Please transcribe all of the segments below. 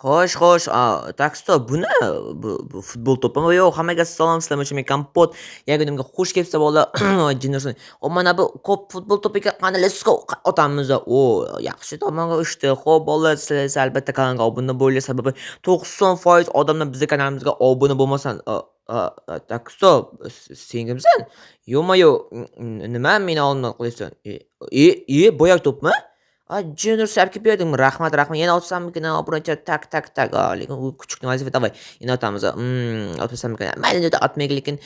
Xo'sh, так что bu futbol to'pimi? Yo'q, hammaga salom, sizlar uchun men Kompot. Yangi kunimga xush kelibsizlar bolalar. Jinnisin. Mana bu ko'p futbol to'piga qani let's go otamiz. Yaxshi tomonga uchdi. Xo'p, bolalar, sizlar albatta kanalga obuna bo'linglar, sababi 90% odamlar bizning kanalimizga obuna bo'lmasan. Так что, sen kimsan? Yo-mayo, nima meni oldimdan qilyapsan? Boyak to'pmi? Junior sapga berdingmi? Rahmat. Yana otsammikin, obunachi tak. Lekin u kuchukni vazifa davay. Yana otamiz. Otmasammikin. Mayli dedi otmaylik, lekin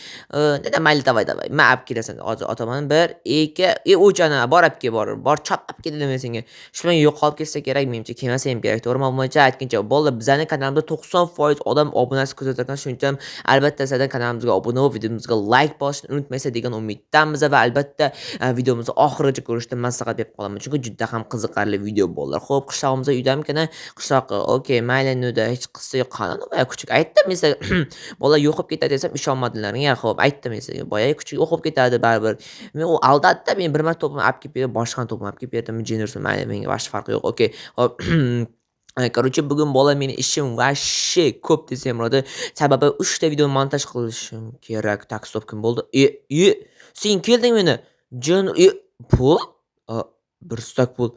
dedi mayli davay. Men olib kelasan. Hozir otaman. 1, 2, o'chana bor olib kel, bor chop olib kel dedim men senga. Shunday yo'qolib ketsa kerak, menimcha kelmasa ham kerak. To'g'rimi? Obunachi aytgancha, bolalar bizning kanalimizda 90% odam obunasi kuzatayotgan, shuning uchun albatta sizlar kanalimizga obuna bo'lib, videomizga like bosishni unutmaysizlar degan umiddamiz va albatta videomizni oxirigacha ko'rishni maslahat berib qolaman. Chunki juda ham qiziqarli video bo'ldi. Xo'p, qishlog'imizda uydamikan? Qishloq, okey, mayli nuda, hech qissa yo'q. Qani boya kuchuk aytdim men sizga. Bola yo'qib ketadi desam ishonmadilaring. Xo'p, aytdim men sizga. Boya kuchuk yo'qib ketadi baribir. Men u aldatdi, men bir marta to'pimni olib kelib berib, boshqa to'pimni olib kelib berdim. Jennerson mayli, menga bosh farqi yo'q. Okey. Hop. Короче, bugun bola meni ishim vashshe ko'p desam bo'ladi. Sababi 3 ta video montaj qilishim kerak. Tak stop kim bo'ldi? Sen kelding meni. Pul? Bir stak pul.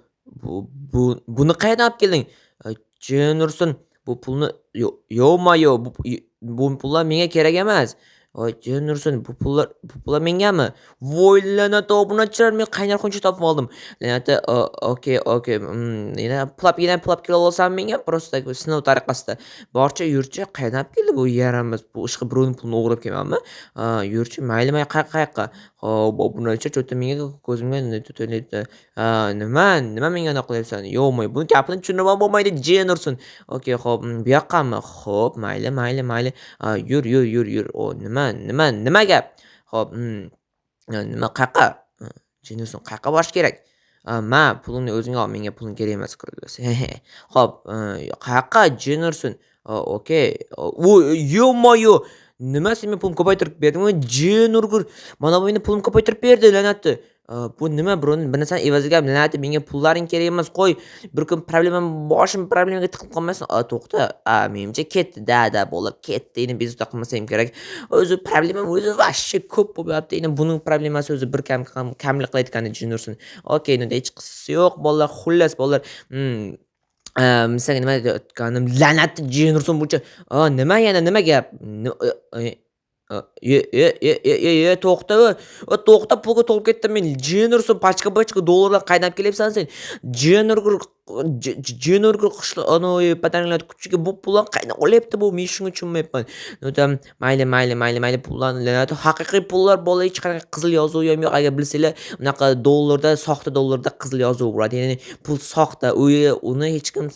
Buni qayerdan olib kelding? Jennerson, bu pulni yo-mayo, bu pullar menga kerak emas. Jennerson, bu pullar mengami? Voy la'nat obunachilar, men qaynar xuncha topib oldim. La'nati, okey. Yana pulab kela olasan menga? Просто sinov tariqasida. Borcha yurchi, qayerdan olib keldi bu yaramas? Bu ishqi birovning pulini o'g'irlab kelmanmi? Yurchi, mayli qayoqqa? Hop, obunachi cho'ta menga ko'zimga nima menga anaqa qilyapsan? Yo'q, buni gapini tushunib bo'lmaydi, Jennerson. Okey, hop, bu yoqqami? Hop, mayli. Yur. Nima gap? Hop, nima qayoqqa? Jennerson, qayoqqa borish kerak? Pulingni o'zing ol, menga puling kerak emas, Hop, qayoqqa Jennerson? Okey. Yo-mayo! Nima sen men pulimni ko'paytirib berdingmi? Jenurgur, mana bu meni pulimni ko'paytirib berdi, la'natli. Bu nima birovning bir narsani evaziga la'nati, menga pullaring kerak emas, qo'y. Bir kun problemaga tiqib qolmasin. To'xta. Menimcha ketdi, da bo'lib ketdi. Endi bezovta qilmasa ham kerak. O'zi problemam o'zi vashshe ko'p bo'lyapti. Endi buning problemasi o'zi bir kamlik qilayotgan Jenurson. Okey, endi hech qissasi yo'q, bolalar. Xullas, bolalar. Senga nima deyotganim? La'natli Jennerson bo'yicha. Nima gap? To'xta, pulga to'lib ketdim men. Jennerson pachka dollarlar qaynab kelyapsan sen. Jennergur patanglar kuchiga bu pullar qaydan olyapti bu? Men shunga tushunmayapman. Mayli pullarni haqiqiy pullar bola hech qanaqa qizil yozuv ham yo'q. Agar bilsanglar, unaqa soxta dollarda qizil yozuv bo'ladi. Ya'ni pul soxta, uni hech kim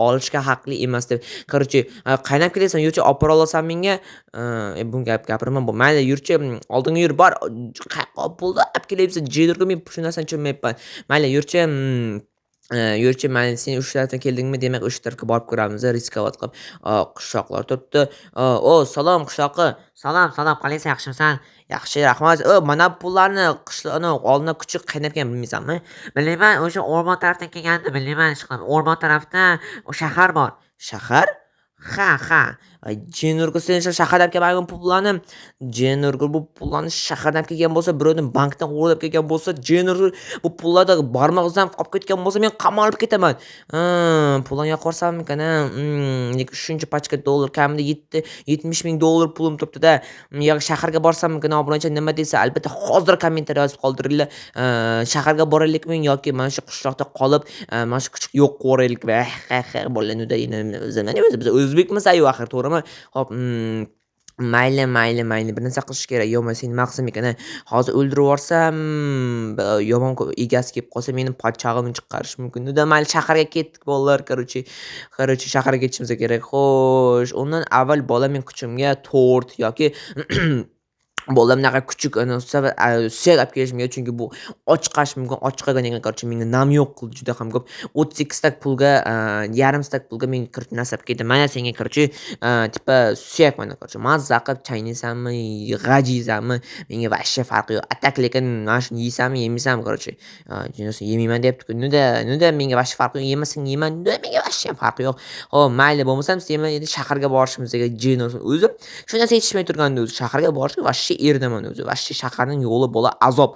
olishga haqli emas deb. Короче, qaynab kelyapsan, yurchi olib bora olasan menga. Bu gapirma bu. Mayli, yurchi, oldinga yur, bor. Pulni olib kelyapsan. Jennergur, men shu narsani tushunmayapman. Mayli, yurchi, mayli, sen 3 tarafdan keldingmi? Demak, 3 tarafga borib ko'ramiz, riskovat qilib. Qishloqlar turibdi. Salom qishloqi. Salom, qalaysan, yaxshimisan? Yaxshi, rahmat. Mana pullarni qishloqni oldindan kuchuk qaynatgan, bilmaysanmi? Bilmayman, o'sha o'rmon tarafdan kelgandi, bilmayman, ishqilib. O'rmon tarafda shahar bor. Shahar? Ha. Jennergur, sen shahardan kelmagan pullarni, Jennergur, bu pullarni shahardan kelgan bo'lsa, birovning bankdan o'g'irlab kelgan bo'lsa, Jennergur, bu pullarda barmog'izdan qolib ketgan bo'lsa, men qamalib ketaman. Pullarni yo'qorsammikan? Lekin shuncha pachka dollar, kamida 70 ming dollar pulim turibdi-da. Yo'q, shaharga borsammikan? Obunachi nima desa, albatta hozir kommentariy yozib qoldiringlar. Shaharga boraylikmi yoki mana shu qishloqda qolib, mana shu kuchuk yo'q qo'raylikmi? Bolalarda biz o'zbekmiz-ku axir, to'g'rimi? Hop, mayli, bir narsa qilish kerak. Yo'q, men seni maqsam ekan. Hozir o'ldirib yuborsam, yomon egasi kelib qolsa, meni pochchag'imni chiqarish mumkin. Mayli, shaharga ketdik bolalar. Короче, shaharga ketishimiz kerak. Xo'sh, undan avval bola men kuchimga tort yoki Bo'ldi bunaqa kuchuk suyak olib kelishim kerak, chunki bu och qolish mumkin. Och qolgandan keyin короче menga nam yo'q qildi juda ham ko'p. 32 stak pulga, yarim stak pulga men короче narsa olib keldi. Mana senga короче tipa suyak mana короче mazza qilib chaynaysanmi, g'ajiysanmi, menga вообще farqi yo'q. Atak lekin mana shuni yeysanmi, yemaysanmi короче. Jinosi yemayman deyapti-ku. Nuda menga вообще farqi yo'q. Yemasang yeyman, nuda menga вообще farqi yo'q. Xo'p, mayli bo'lmasam sen endi shaharga borishimizga jinosi o'zi shu narsa yetishmay turganda o'zi shaharga borishga вообще erdaman o'zi. Вообще shaharning yo'li bo'la azob.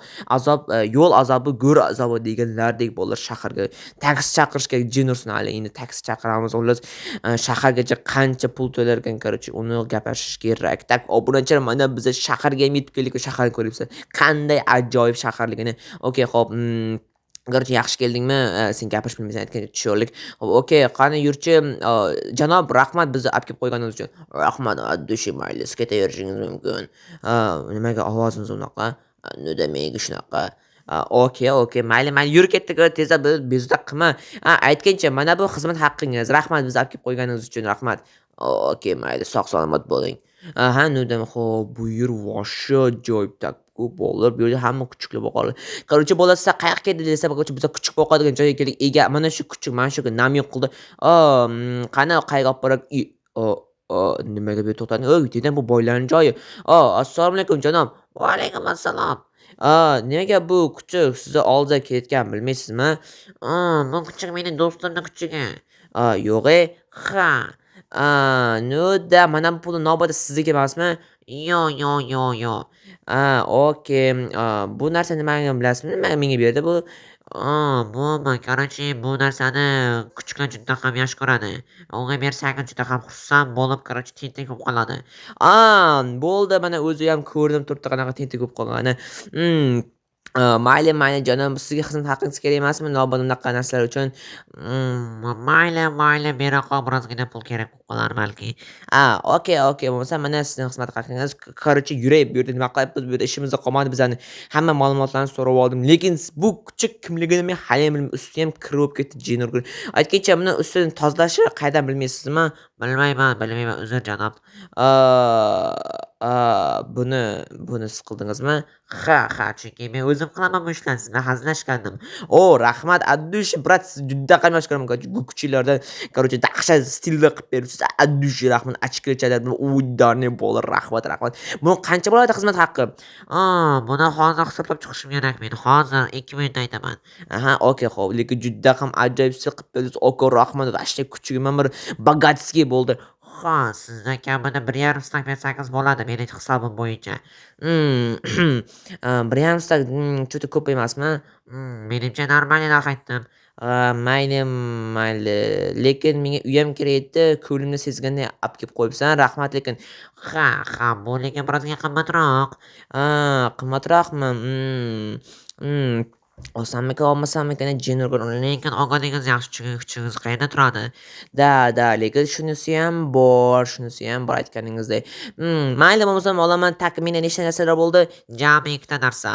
Yo'l azobi, go'r azobi deganlardek bo'lar shaharga. Taksi chaqirish kerak jin ursin hali. Endi taksi chaqiramiz. Xullas, shahargacha qancha pul to'larkan, короче, uni gaplashish kerak. Tak, obunachilar mana biz shaharga ham yetib keldik va shaharni ko'ryapsiz. Qanday ajoyib shaharligini. Okay, xo'p, Garchi yaxshi keldingmi? Sen gapirish bilmaysan aytgan tushyorlik. Xo'p, okay, qani yurchi, janob, rahmat bizni olib kelib qo'yganingiz uchun. Rahmat, dushi mayli, ketaverishingiz mumkin. Nimaga ovozingiz unaqa? Nima shunaqa? Okay, mayli, yur ketdik, tezda bezovta qilma. Aytgancha, mana bu xizmat haqqingiz. Rahmat bizni olib kelib qo'yganingiz uchun, rahmat. Okay, mayli, sog'-salomat bo'ling. Xo'p, bu yer voshsho ajoyib tak. Ko'p bolalar, bu yerda hamma kuchuklar boqadi. Короче, bola siz qayoqqa ketdi desa, короче, biz kuchuk boqadigan joyga keldik. Ega, mana shu kuchuk, mana shu nam yo'q qildi. Qani qayerga olib borak? Nimaga bu yerda to'xtading? Dedim bu boylarning joyi. Assalomu alaykum janob. Va alaykum assalom. Nimaga bu kuchuk sizni oldida ketgan bilmaysizmi? Bu kuchuk mening do'stimning kuchugi. Yo'q-e? Ha. Mana bu pulni nobati sizniki emasmi? Yo'q. Okay. Bu narsa nimaligini bilasizmi? Nima menga berdi bu? Короче, bu narsani kuchuklar juda ham yaxshi ko'radi. Unga bersangiz juda ham xursand bo'lib, короче, tentak bo'lib qoladi. Bo'ldi, mana o'zi ham ko'rinib turibdi qanaqa tentak bo'lib qolgani. Mayli jonim, sizga xizmat haqqingiz kerak emasmi? Nobud unaqa narsalar uchun. Mayli, beraqa birozgina pul kerak bo'lib qolar balki. Okay, bo'lmasa mana sizning xizmat haqqingiz. Короче, yuray bu yerda nima qilyapmiz? Bu yerda ishimizda qolmadi bizani. Hamma ma'lumotlarni so'rab oldim, lekin bu kuchuk kimligini men hali ham bilmayman. Ustiga ham kir bo'lib ketdi jin urgan. Aytgancha buni ustini tozalashi qaydan bilmaysizmi? Bilmayman, uzr janob. Buni siz qildingizmi? Ha, chunki men o'zim qilaman bu ishlarni, siz bilan hazillashgandim. Rahmat, addushi, brat, siz juda ham yaxshi ko'raman. Bu kuchuklardan, короче, dahshat stilda qilib beribsiz. Addushi, rahmat, ochkichalar bilan uydorni bo'lar, rahmat. Buni qancha bo'ladi xizmat haqqi? Buni hozir hisoblab chiqishim kerak men. Hozir 2 minutda aytaman. Okay, xo'p, lekin juda ham ajoyib qilib beribsiz. Rahmat, vashta kuchugim bir bogatskiy bo'ldi. Sizdan kamida 1,5 stak bersangiz bo'ladi mening hisobim bo'yicha. 1,5 stak juda ko'p emasmi? Menimcha normal narx aytdim. Mayli. Lekin menga uyam kerak edi, ko'nglimni sezganday olib kelib qo'yibsan. Rahmat, lekin bu lekin birozga qimmatroq. Qimmatroqmi? Olmasammikan jin urgan. Lekin olganingiz yaxshi, chunki kuchingiz qayerda turadi? Lekin shunisi ham bor aytganingizdek. Mayli bo'lmasam olaman. Tak, menda nechta narsalar bo'ldi? Jami 2 ta narsa.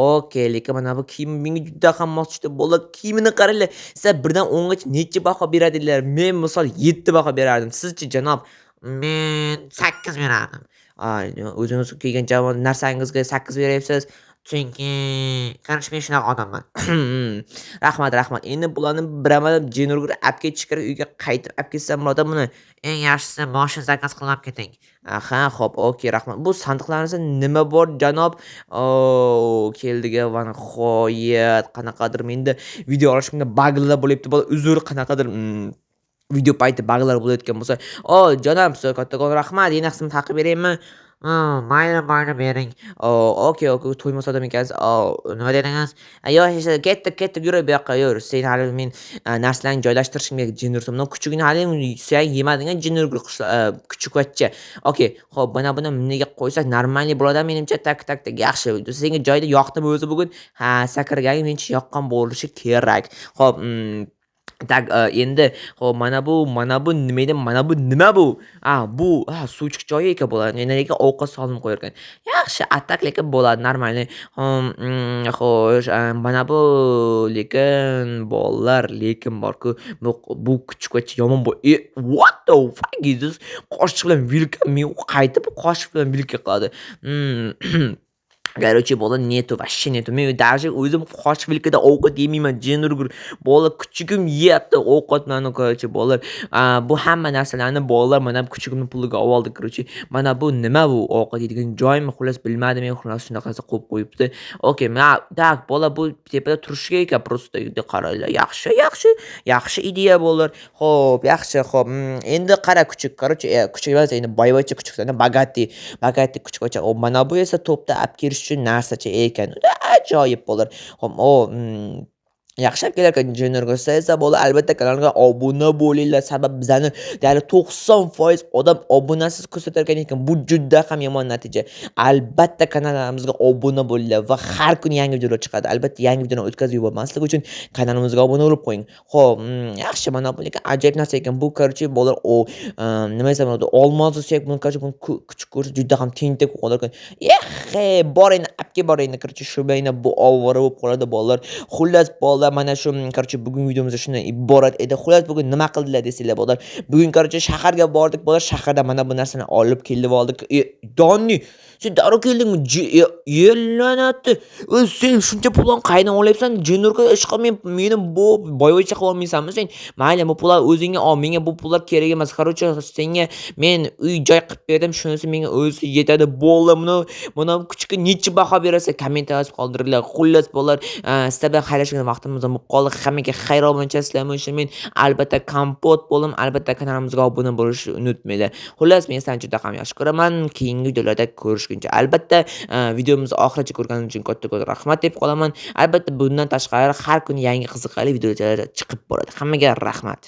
Okay, lekin mana bu kiyim menga juda ham mos tushdi. Bolalar kiyimini qaranglar. Sizlar birdan 10 gacha necha baho beradinglar? Men misol 7 baho berardim. Sizchi janob? Men 8 berardim. O'zingiz kiygan javon narsangizga 8 beryapsiz. Chunki qarash men shunaqa odamman. Rahmat. Endi bularni biramalab jin urgur olib ketish kerak. Uyga qaytib olib ketsam bo'ladi buni. Eng yaxshisi boshini zakaz qilib olib keting. Xo'p, okay, rahmat. Bu sandiqlaringizda nima bor janob? Keldiga va nihoyat qanaqadir menda video olishimda buglar bo'lyapti. Uzr, qanaqadir video payti buglar bo'layotgan bo'lsa, janob, sizga kattakon rahmat. Yana xizmat haqqi beraymi? Mayli, bering. Okay, to'ymas odam ekansiz. Nima dedingiz? Yo'q, ketdik, yur bu yoqqa, yur. Sen hali men narsalarni joylashtirishimga jin ursin. Bundan kuchugini hali suyak yemadingan jin urgur kuchukvachcha. Okay, xo'p, buni nega qo'ysak normalniy bo'ladi menimcha. Tak, yaxshi. Senga joyda yoqdimi o'zi bugun? Sakraganing mencha yoqqan bo'lishi kerak. Xo'p, Tak, endi hop mana bu nima edi? Mana bu nima bu? Bu, suvchiq joyi ekan bo'ladi. Endi lekin ovqat solinib qo'yarkan. Yaxshi atak lekin bo'ladi normalniy. Xo'sh, mana bu lekin borku, bu kuchukcha yomon what the fuck is this? Qoshiq bilan vilka men qaytib qoshiq bilan vilka qiladi. Hmm. Короче, bola netu, вообще netu. Men даже o'zim qosh vilkada ovqat yemayman, jin urgur. Bola kuchugim yeyapti ovqatlarni, короче, bolalar. Bu hamma narsalarni bolalar mana bu kuchugimni puliga oldi, короче. Mana bu nima bu? Ovqat yeydigan joymi? Xullas bilmadim, men xullas shunaqasi qo'yib qo'yibdi. Okay, tak, bola bu tepada turishga ekan, просто qaranglar. Yaxshi ideya bolalar. Xo'p, yaxshi, xo'p. Endi qara kuchuk, короче, kuchuk emas, endi boyvachcha kuchuksan, bagati kuchukcha. Mana bu esa to'pda olib kirish uchun narsacha ekan. Juda ajoyib bo'lar. Hop, yaxshi olib kelarkan Junior Ghost esa bo'la albatta kanalga obuna bo'linglar. Sabab bizani deyarli 90% odam obunasiz ko'rsatarkan ekan. Bu juda ham yomon natija. Albatta kanalimizga obuna bo'linglar va har kuni yangi videolar chiqadi. Albatta yangi videoni o'tkazib yubormaslik uchun kanalimizga obuna bo'lib qo'ying. Xo'p, yaxshi, mana bu lekin ajoyib narsa ekan. Bu короче bo'lar nima desam bo'ladi? Olmos suyak buni короче buni kuchuk ko'rsa juda ham tentak bo'lar ekan. Boring, apga boring, короче shu bilan bu ovora bo'lib qoladi bolalar. Xullas bolalar mana shu короче bugungi videomizda shundan iborat edi. Xullas bugun nima qildilar desanglar bolalar. Bugun короче shaharga bordik bolalar. Shaharda mana bu narsani olib kelib oldik. Donni, sen darrov keldingmi? Yellanatdi. Sen shuncha puldan qaydan olyapsan? Jenurga ish qilmay meni bu boyvachcha qilib olmaysanmi sen? Mayli, bu pullar o'zingga ol. Menga bu pullar kerak emas. Короче, senga men uy joy qilib berdim. Shunisi menga o'zi yetadi. Bolalar buni kuchukka necha baho berasiz? Kommentariy yozib qoldiringlar. Xullas bolalar, sizlar bilan xayrlashgan vaqtimiz bo'lib qoldi. Hammaga xayr olguncha sizlarga men albatta kompot bo'lim. Albatta kanalimizga obuna bo'lishni unutmanglar. Xullas, men sizlarni juda ham yaxshi ko'raman. Keyingi videolarda ko'rishguncha albatta videomizni oxirigacha ko'rganingiz uchun katta rahmat deb qolaman. Albatta bundan tashqari har kuni yangi qiziqarli videolar chiqib boradi. Hammaga rahmat.